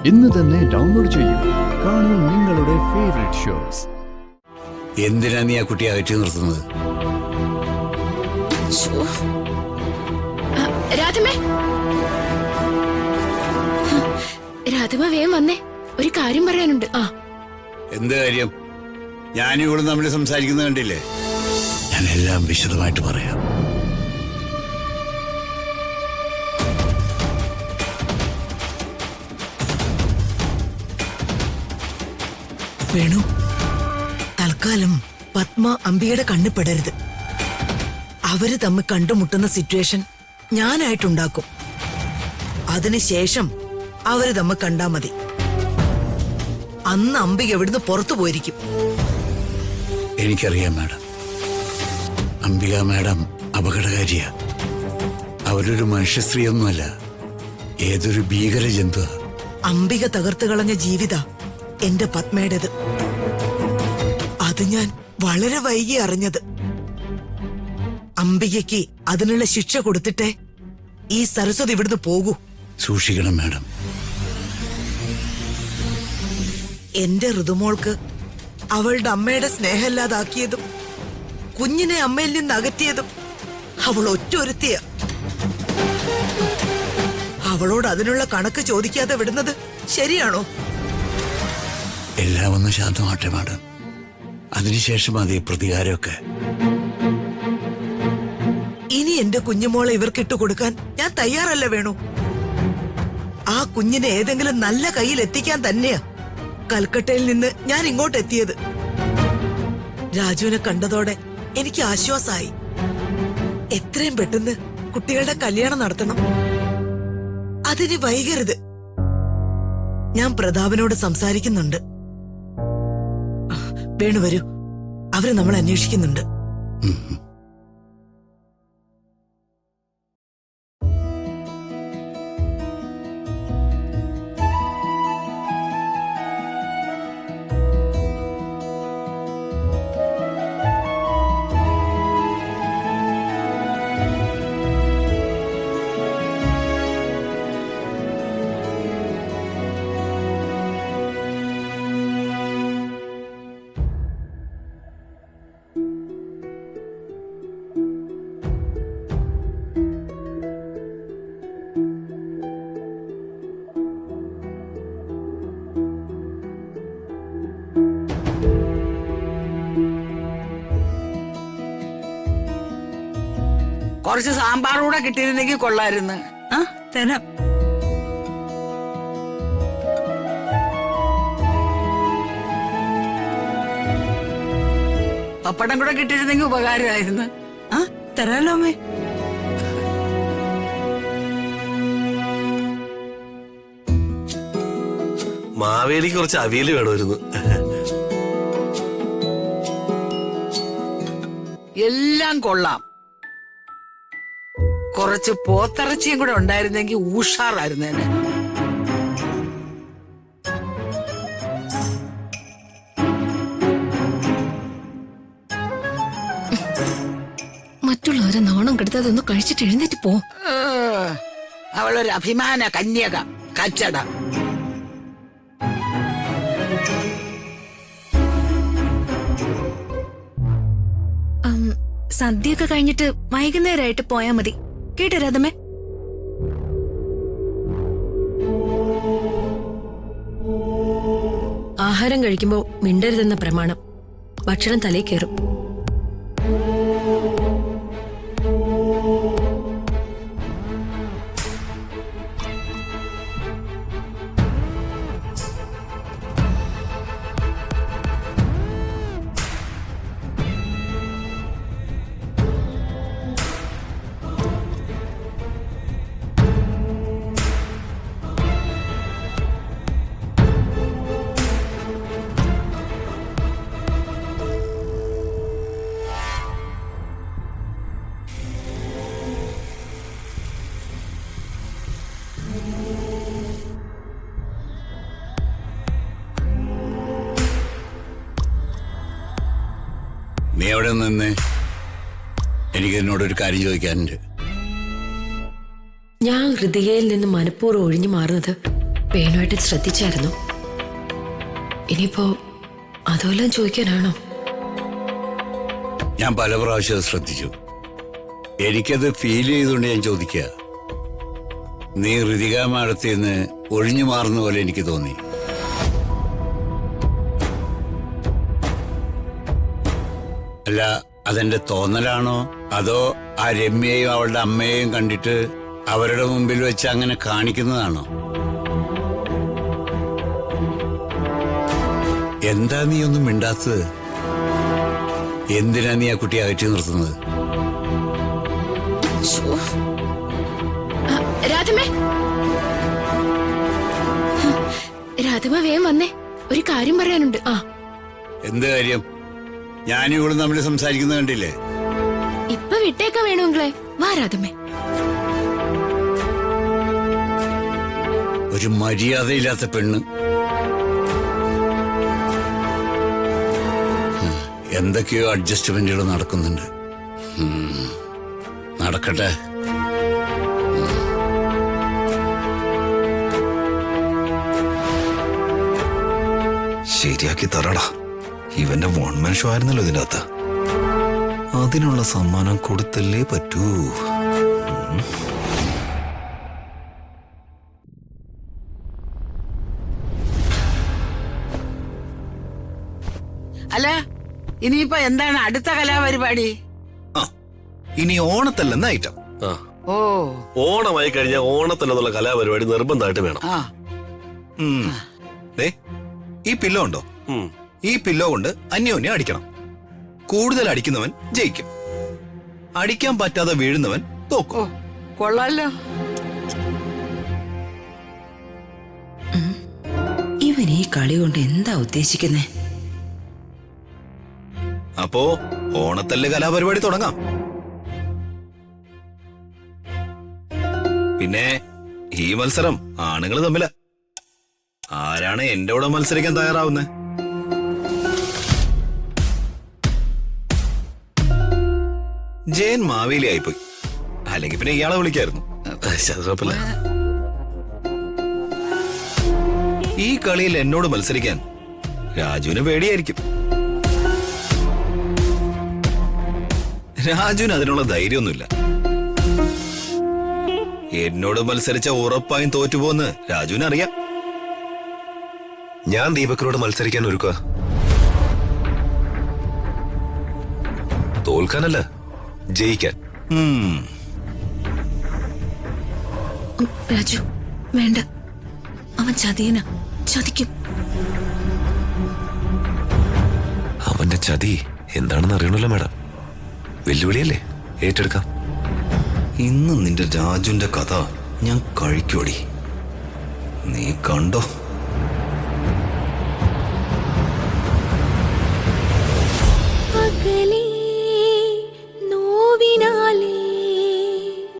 ഇന്ന് തന്നെ ഡൗൺലോഡ് ചെയ്യൂ. കാണൂ നിങ്ങളുടെ ഫേവറേറ്റ് ഷോസ്. എന്തിനാ നീ ആ കുട്ടിയെ അകറ്റി നിർത്തുന്നത്? രാധമേ, രാധമ വേഗം വന്നേ, ഒരു കാര്യം പറയാനുണ്ട്. എന്ത് കാര്യം? ഞാനും ഇവിടെ നമ്മൾ സംസാരിക്കുന്നത് കണ്ടില്ലേ? ഞാൻ എല്ലാം വിശദമായിട്ട് പറയാം. വേണു, തൽക്കാലം പത്മ അംബികയുടെ കണ്ണിപ്പെടരുത്. അവര് തമ്മിൽ കണ്ടുമുട്ടുന്ന സിറ്റുവേഷൻ ഞാനായിട്ടുണ്ടാക്കും. അതിനുശേഷം അവര് തമ്മിൽ കണ്ടാ മതി. അന്ന് അംബിക എവിടുന്ന് പുറത്തു പോയിരിക്കും. എനിക്കറിയാം മാഡം, അംബിക മാഡം അപകടകാരിയാ. അവരൊരു മനുഷ്യ സ്ത്രീയൊന്നുമല്ല, ഏതൊരു ഭീകര ജന്തുവാ. അംബിക തകർത്തു കളഞ്ഞ ജീവിത എന്റെ പത്മയുടേത്. അത് ഞാൻ വളരെ വൈകി അറിഞ്ഞത്. അംബികയ്ക്ക് അതിനുള്ള ശിക്ഷ കൊടുത്തിട്ടേ ഈ സരസ്വതി ഇവിടുന്ന് പോകൂ. സൂക്ഷിക്കണം മാഡം. എന്റെ ഋതുമോൾക്ക് അവളുടെ അമ്മയുടെ സ്നേഹമില്ലാതാക്കിയതും കുഞ്ഞിനെ അമ്മയിൽ നിന്ന് അകറ്റിയതും അവൾ ഒറ്റൊരുത്തിയ. അവളോട് അതിനുള്ള കണക്ക് ചോദിക്കാതെ വിടുന്നത് ശരിയാണോ? എല്ലാം ഒന്ന് ശാന്തമാട്ടെ മാഡം, അതിനുശേഷം അതേ പ്രതികാരമൊക്കെ. ഇനി എന്റെ കുഞ്ഞുമോളെ ഇവർക്കിട്ട് കൊടുക്കാൻ ഞാൻ തയ്യാറല്ല വേണു. ആ കുഞ്ഞിനെ ഏതെങ്കിലും നല്ല കയ്യിൽ എത്തിക്കാൻ തന്നെയാ കൽക്കട്ടയിൽ നിന്ന് ഞാൻ ഇങ്ങോട്ട് എത്തിയത്. രാജുവിനെ കണ്ടതോടെ എനിക്ക് ആശ്വാസമായി. എത്രയും പെട്ടെന്ന് കുട്ടികളുടെ കല്യാണം നടത്തണം. അതിന് വൈകരുത്. ഞാൻ പ്രതാപനോട് സംസാരിക്കുന്നുണ്ട്. വേണു വരൂ, അവര് നമ്മൾ അന്വേഷിക്കുന്നുണ്ട്. കുറച്ച് സാമ്പാർ കൂടെ കിട്ടിയിരുന്നെങ്കിൽ കൊള്ളായിരുന്നു. തരാം. പപ്പടം കൂടെ കിട്ടിയിരുന്നെങ്കിൽ ഉപകാരമായിരുന്നു. തരാലോ അമ്മേ. മാവേലിക്ക് കുറച്ച് അവിയല് വേണമായിരുന്നു. എല്ലാം കൊള്ളാം. കുറച്ച് പോത്തിറച്ചിയും കൂടെ ഉണ്ടായിരുന്നെങ്കിൽ ഉഷാറായിരുന്നേനെ. മറ്റുള്ളവരെ നാണം കെടുത്താതൊന്ന് കഴിച്ചിട്ട് എഴുന്നേറ്റ് പോ. അവളൊരു അഭിമാന കന്യക, കച്ചട. സദ്യയൊക്കെ കഴിഞ്ഞിട്ട് വൈകുന്നേരമായിട്ട് പോയാ മതി കേട്ടോ രാധമേ. ആഹാരം കഴിക്കുമ്പോ മിണ്ടരുതെന്ന പ്രമാണം. ഭക്ഷണം തലയിൽ കയറും. നീ എവിടെ നിന്ന്? എനിക്ക് എന്നോടൊരു കാര്യം ചോദിക്കാനുണ്ട്. ഞാൻ ഹൃദയയിൽ നിന്ന് മനഃപൂർവ്വം ഒഴിഞ്ഞു മാറുന്നത് വേണുമായിട്ട് ശ്രദ്ധിച്ചായിരുന്നു. ഇനിയിപ്പോ അതുമെല്ലാം ചോദിക്കാനാണോ? ഞാൻ പല പ്രാവശ്യം ശ്രദ്ധിച്ചു. എനിക്കത് ഫീൽ ചെയ്തുകൊണ്ട് ഞാൻ ചോദിക്കുക. നീ ഋതിക മാഡത്തിന്ന് ഒഴിഞ്ഞു മാറുന്ന പോലെ എനിക്ക് തോന്നി. അല്ല, അതെന്റെ തോന്നലാണോ അതോ ആ രമ്യയും അവളുടെ അമ്മയെയും കണ്ടിട്ട് അവരുടെ മുമ്പിൽ വെച്ച് അങ്ങനെ കാണിക്കുന്നതാണോ? എന്താ നീ ഒന്നും മിണ്ടാത്തത്? എന്തിനാ നീ ആ കുട്ടിയെ അകറ്റി നിർത്തുന്നത്? രാധമേ, രാധമ വേഗം വന്നേ, ഒരു കാര്യം പറയാനുണ്ട്. എന്ത് കാര്യം? ഞാനും ഇവളും തമ്മിൽ സംസാരിക്കുന്നത് കണ്ടില്ലേ? ഇപ്പൊ വിട്ടേക്കാൻ വേണമെങ്കിലേ വാ രാധമേ. ഒരു മര്യാദയില്ലാത്ത പെണ്ണ്. എന്തൊക്കെയോ അഡ്ജസ്റ്റ്മെന്റുകൾ നടക്കുന്നുണ്ട്. നടക്കട്ടെ. ശരിയാക്കി തരടാ. ഇവന്റെ വൺ മാൻ ഷോ ആയിരുന്നല്ലോ ഇതിന്റെ അകത്ത്. അതിനുള്ള സമ്മാനം കൊടുത്തല്ലേ പറ്റൂ. അല്ല, ഇനിയിപ്പോ എന്താണ് അടുത്ത കലാപരിപാടി? ഇനി ഓണത്തല്ലെന്ന ഐറ്റം. ആ, ഓ, ഓണമായി കഴിഞ്ഞാൽ ഓണത്തിലെന്നുള്ള കലാപരിപാടി നിർബന്ധമായിട്ട് വേണം. ആ, ദേ, ഈ പില്ലോ ഉണ്ടോ? ഈ പില്ലോ കൊണ്ട് അന്യോന്യം അടിക്കണം. കൂടുതൽ അടിക്കുന്നവൻ ജയിക്കും. അടിക്കാൻ പറ്റാതെ വീഴുന്നവൻ തോക്കും. കൊള്ളാലോ. ഇവൻ ഈ കളി കൊണ്ട് എന്താ ഉദ്ദേശിക്കുന്നേ? അപ്പോ ഓണത്തല്ല് കലാപരിപാടി തുടങ്ങാം. പിന്നെ ഈ മത്സരം ആണുങ്ങൾ തമ്മില. ആരാണ് എന്റെ കൂടെ മത്സരിക്കാൻ തയ്യാറാവുന്നത്? ജയൻ മാവേലി ആയിപ്പോയി. അല്ലെങ്കിൽ പിന്നെ ഇയാളെ വിളിക്കായിരുന്നു. അത് കുഴപ്പമില്ല. ഈ കളിയിൽ എന്നോട് മത്സരിക്കാൻ രാജുവിന് പേടിയായിരിക്കും. രാജുവിന് അതിനുള്ള ധൈര്യമൊന്നുമില്ല. എന്നോട് മത്സരിച്ച ഉറപ്പായും തോറ്റുപോന്ന് രാജുവിന് അറിയാം. ഞാൻ ദീപക്കിനോട് മത്സരിക്കാൻ ഒരുക്കുക. തോൽക്കാനല്ല, ജയിക്കാൻ. രാജു വേണ്ട, അവൻ ചതിയനാ, ചതിക്കും. അവന്റെ ചതി എന്താണെന്ന് അറിയണല്ലോ മാഡം. വെല്ലുവിളിയല്ലേ, ഏറ്റെടുക്കാം. ഇന്ന് നിന്റെ രാജുവിന്റെ കഥ ഞാൻ കഴിക്കോടി. നീ കണ്ടോ?